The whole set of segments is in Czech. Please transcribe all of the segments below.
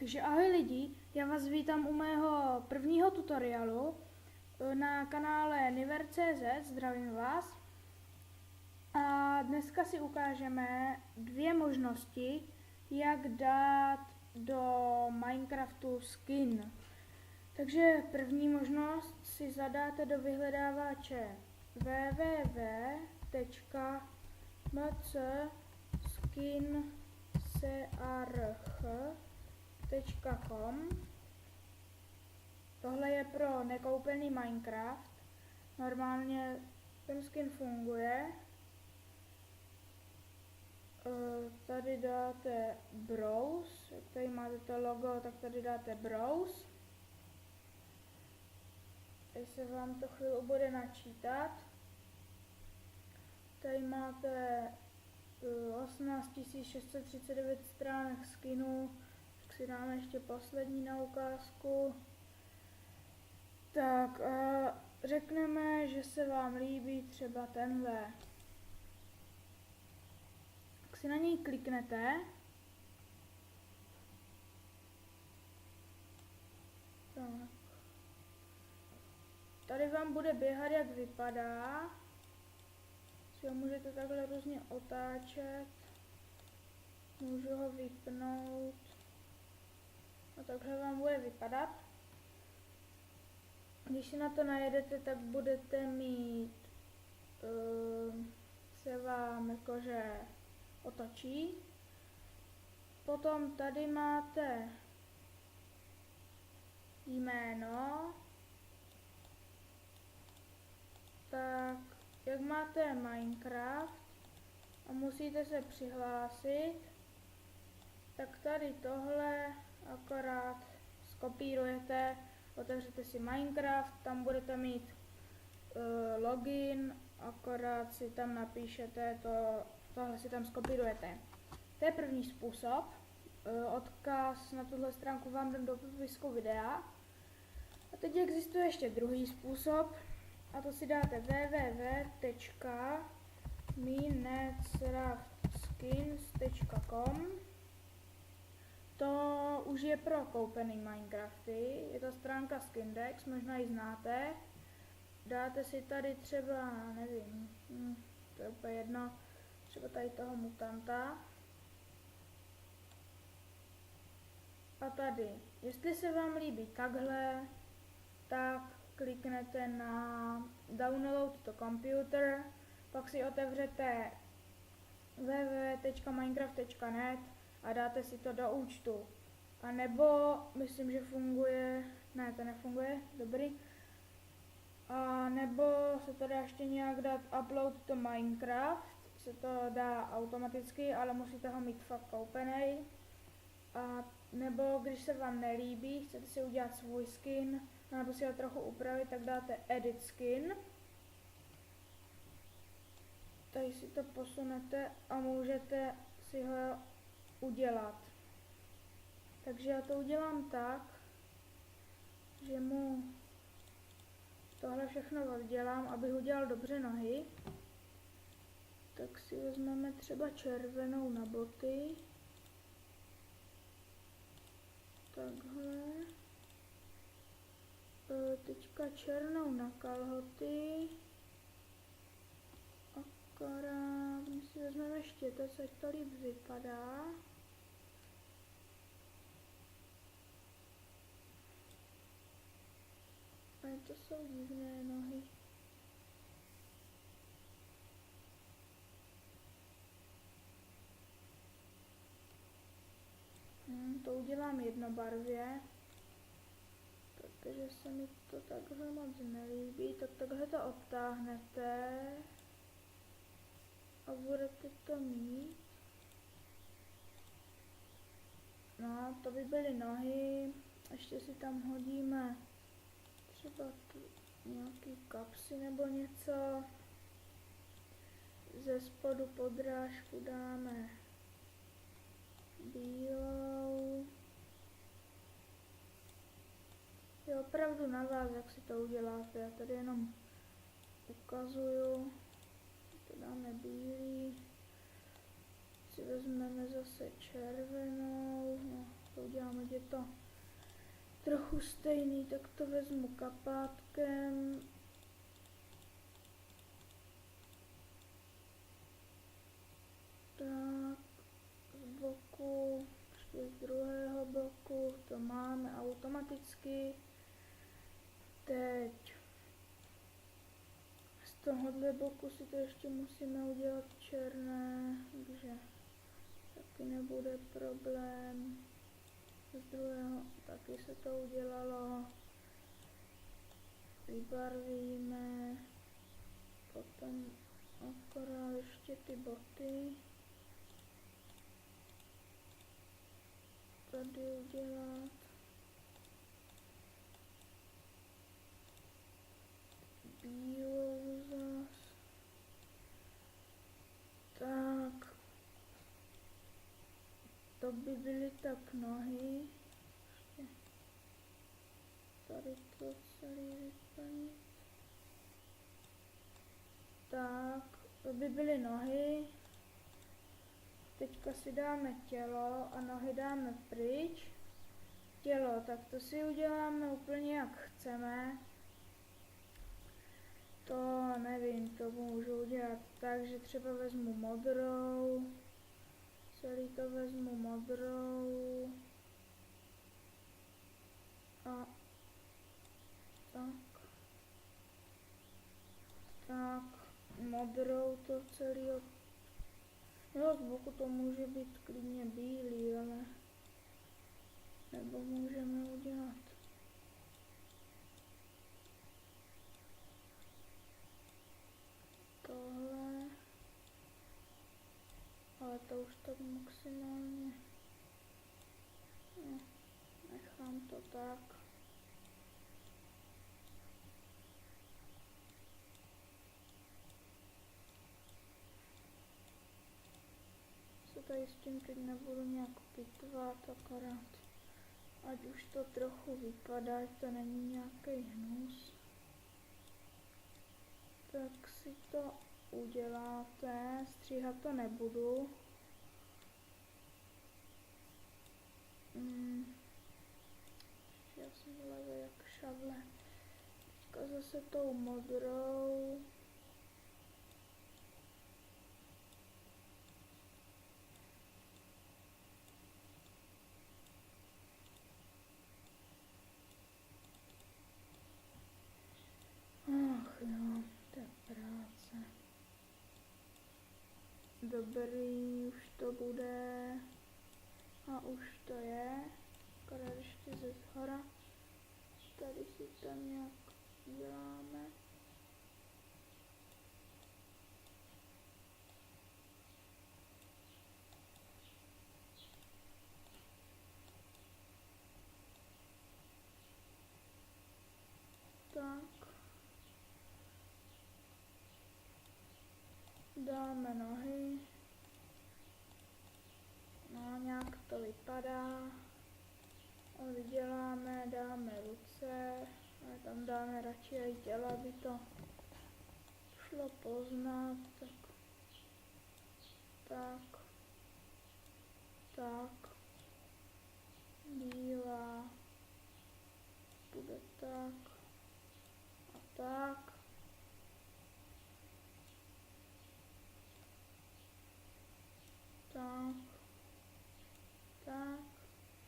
Takže ahoj lidi, já vás vítám u mého prvního tutoriálu na kanále Niver.cz, zdravím vás. A dneska si ukážeme dvě možnosti, jak dát do Minecraftu skin. Takže první možnost si zadáte do vyhledávače www.mcskinsarch.com. Tohle je pro nekoupený Minecraft. Normálně ten skin funguje. Tady dáte browse, jak tady máte to logo, tak tady dáte browse. Teď se vám to chvíli bude načítat. Tady máte 18 639 stránek skinů, tak si dáme ještě poslední na ukázku. Tak řekneme, že se vám líbí třeba tenhle. Tak si na něj kliknete. Tak. Tady vám bude běhat, jak vypadá. Si ho můžete takhle různě otáčet. Můžu ho vypnout. A takhle vám bude vypadat. Když si na to najedete, tak budete mít, se vám jakože otočí. Potom tady máte jméno. Tak, jak máte Minecraft a musíte se přihlásit, tak tady tohle akorát skopírujete, otevřete si Minecraft, tam budete mít login, akorát si tam napíšete, tohle si tam skopírujete. To je první způsob. Odkaz na tuhle stránku vám dám do popisku videa. A teď existuje ještě druhý způsob, a to si dáte www.minecraftskins.com. To už je pro koupený Minecrafty, je to stránka Skindex, možná ji znáte. Dáte si tady třeba, nevím, to je úplně jedno, třeba tady toho mutanta. A tady, jestli se vám líbí takhle, tak kliknete na Download to Computer, pak si otevřete www.minecraft.net a dáte si to do účtu. A nebo, myslím, že funguje, ne, to nefunguje, dobrý. A nebo se to dá ještě nějak dát Upload to Minecraft, se to dá automaticky, ale musíte ho mít fakt koupený. A nebo když se vám nelíbí, chcete si udělat svůj skin, nebo si ho trochu upravit, tak dáte Edit Skin. Tady si to posunete a můžete si ho udělat. Takže já to udělám tak, že mu tohle všechno oddělám, abych udělal dobře nohy. Tak si vezmeme třeba červenou na boty. Takhle. Teďka černou na kalhoty. Akorát my si vezmeme štětec, ať to líp vypadá. A to jsou divné nohy. To udělám jednobarvě, protože se mi to takhle moc nelíbí, tak takhle to obtáhnete a budete to mít. No, to by byly nohy, ještě si tam hodíme třeba tu nějaký kapsy nebo něco. Ze spodu podrážku dáme bílou. Je opravdu na vás, jak si to uděláte. Já tady jenom ukazuju. To dáme bílý. Si vezmeme zase červenou. No, to uděláme to trochu stejný, tak to vezmu kapátkem. Tak, z boku, ještě z druhého boku, to máme automaticky. Teď z tohohle boku si to ještě musíme udělat černé, takže taky nebude problém. Z druhého taky se to udělalo. Vybarvíme, potom akorát ještě ty boty. Tady udělat. Bílou zas. Tak. To by byly tak nohy. Ještě tady to celý vyplnit. Tak, to by byly nohy. Teďka si dáme tělo a nohy dáme pryč. Tělo, tak to si uděláme úplně jak chceme. To nevím, to můžu udělat tak, že třeba vezmu modrou. Celý to vezmu modrou. A tak. Tak, modrou to celý. Jo, z boku to může být klidně bílý, ale nebo můžeme udělat tohle, ale to už tak maximálně, no, nechám to tak. Se tady s tím teď nebudu nějak pitvat, akorát ať už to trochu vypadá, to není nějaký hnus. Tak si to uděláte, stříhat to nebudu. Ještě já jsem levý jak šavle. Teďka zase tou modrou. Ach jo, to je práce. Dobrý, už to bude. A už to je. Akorát ještě ze zhora. Tady si to nějak děláme. Tak. Dáme nohy. No, nějak to vypadá. A vyděláme, dáme ruce. A tam dáme radši i těla, aby to šlo poznat. Tak. Tak. Tak. Bílá. Bude tak. A tak. Tak. Tak.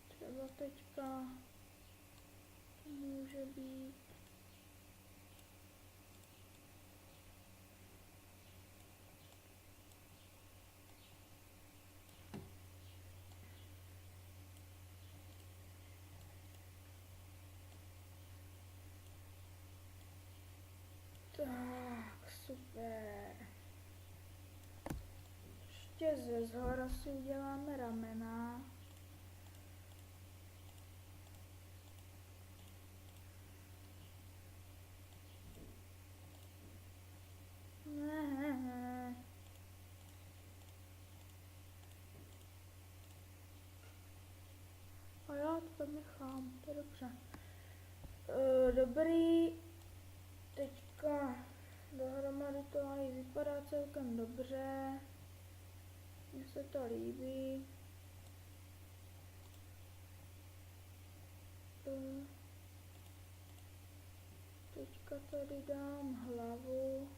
Třeba teďka to může být. Tak, super. Ještě ze zhora si uděláme ramena. Ne. A já to tam nechám, to je dobře. Dobrý. Teďka dohromady to i vypadá celkem dobře. Mně se to líbí. teďka tady dám hlavu.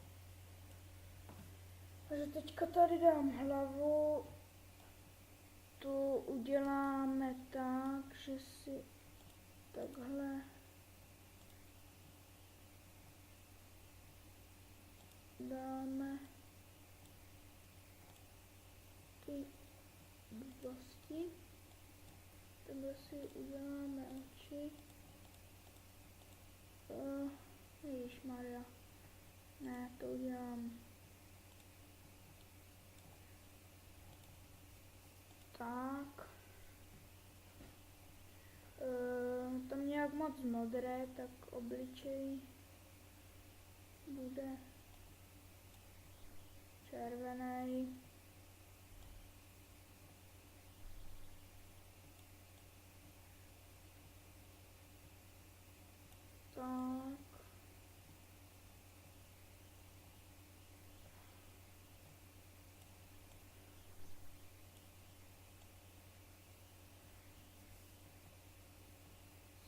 Takže teďka tady dám hlavu. Tu uděláme tak, že si takhle dáme ty blbosti. Takhle si uděláme oči. Ježišmarja. Ne, to udělám tak. Tam nějak moc modré, tak obličej bude červený. Tak.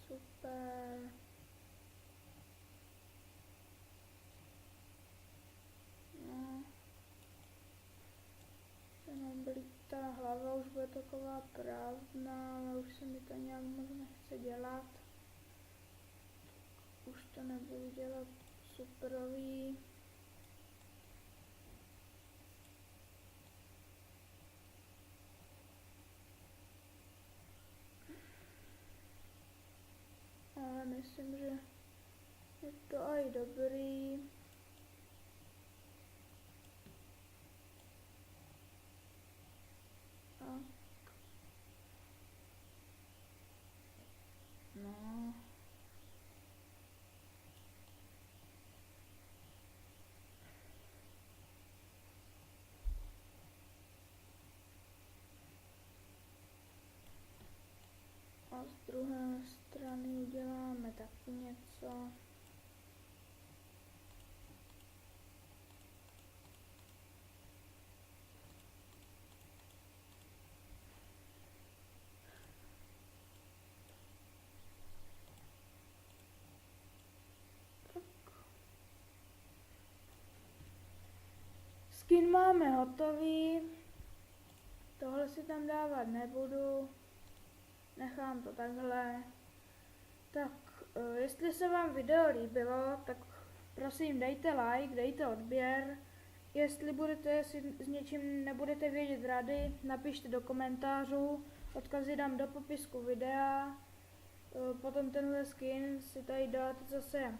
Super. No. Jenom ta hlava už bude taková prázdná, ale už se mi to nějak moc nechce dělat. Už to nebudu dělat superový. Ale myslím, že je to aj dobrý. Tak. No. A z druhé strany uděláme taky něco. Skin máme hotový. Tohle si tam dávat nebudu. Nechám to takhle. Tak, jestli se vám video líbilo, tak prosím dejte like, dejte odběr. Si s něčím nebudete vědět rady, napište do komentářů. Odkazy dám do popisku videa. Potom tenhle skin si tady dáte zase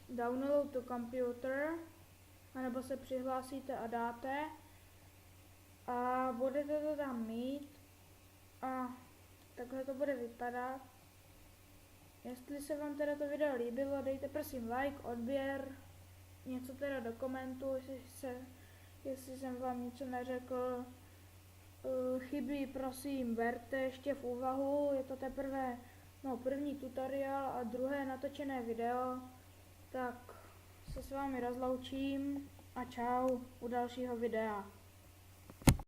download to computer, anebo se přihlásíte a dáte. A budete to tam mít. A takhle to bude vypadat. Jestli se vám teda to video líbilo, dejte prosím like, odběr, něco teda do komentu, jestli jsem vám něco neřekl. Chyby prosím berte ještě v úvahu, je to teprve první tutoriál a druhé natočené video. Tak se s vámi rozloučím a čau u dalšího videa.